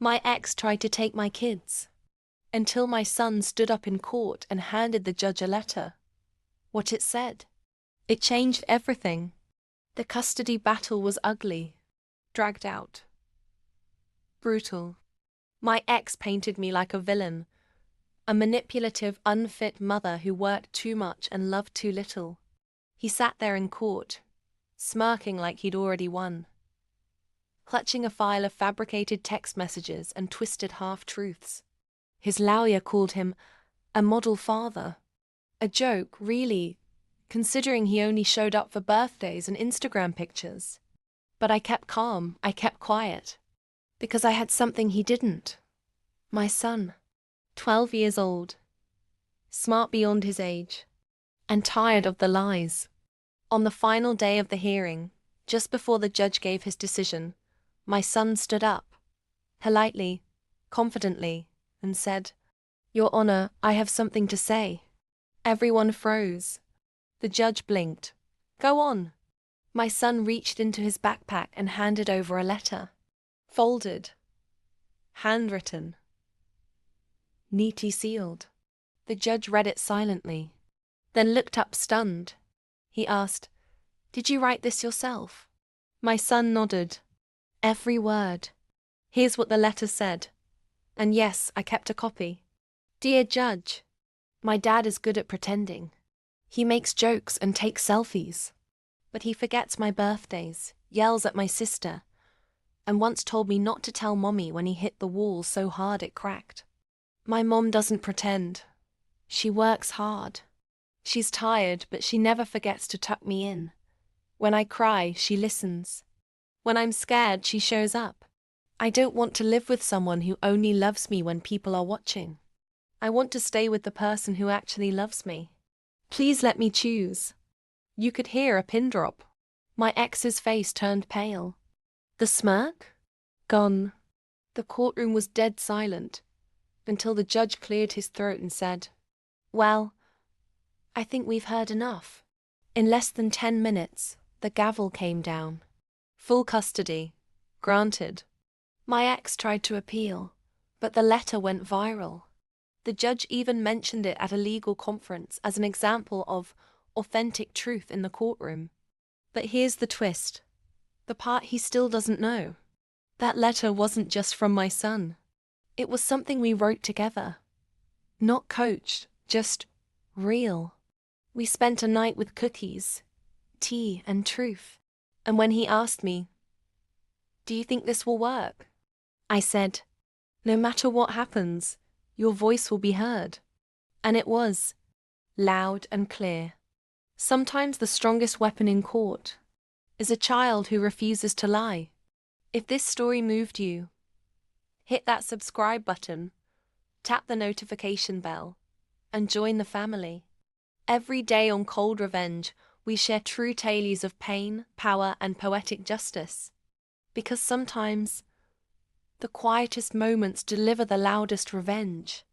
My ex tried to take my kids. Until my son stood up in court and handed the judge a letter. What it said. It changed everything. The custody battle was ugly. Dragged out. Brutal. My ex painted me like a villain. A manipulative, unfit mother who worked too much and loved too little. He sat there in court, smirking like he'd already won. Clutching a file of fabricated text messages and twisted half-truths. His lawyer called him a model father. A joke, really, considering he only showed up for birthdays and Instagram pictures. But I kept calm, I kept quiet. Because I had something he didn't. My son. 12 years old. Smart beyond his age. And tired of the lies. On the final day of the hearing, just before the judge gave his decision, my son stood up. Politely, confidently, and said, "Your Honor, I have something to say." Everyone froze. The judge blinked. "Go on." My son reached into his backpack and handed over a letter. Folded. Handwritten. Neatly sealed. The judge read it silently. Then looked up stunned. He asked, "Did you write this yourself?" My son nodded. Every word. Here's what the letter said. And yes, I kept a copy. "Dear Judge, my dad is good at pretending. He makes jokes and takes selfies. But he forgets my birthdays, yells at my sister, and once told me not to tell Mommy when he hit the wall so hard it cracked. My mom doesn't pretend. She works hard. She's tired, but she never forgets to tuck me in. When I cry, she listens. When I'm scared, she shows up. I don't want to live with someone who only loves me when people are watching. I want to stay with the person who actually loves me. Please let me choose." You could hear a pin drop. My ex's face turned pale. The smirk? Gone. The courtroom was dead silent, until the judge cleared his throat and said, "Well, I think we've heard enough." In less than 10 minutes, the gavel came down. Full custody. Granted. My ex tried to appeal, but the letter went viral. The judge even mentioned it at a legal conference as an example of authentic truth in the courtroom. But here's the twist. The part he still doesn't know. That letter wasn't just from my son. It was something we wrote together. Not coached, just real. We spent a night with cookies, tea, and truth. And when he asked me, "Do you think this will work?" I said, "No matter what happens, your voice will be heard." And it was. Loud and clear. Sometimes the strongest weapon in court is a child who refuses to lie. If this story moved you, hit that subscribe button, tap the notification bell, and join the family. Every day on Cold Revenge, we share true tales of pain, power, and poetic justice. Because sometimes the quietest moments deliver the loudest revenge.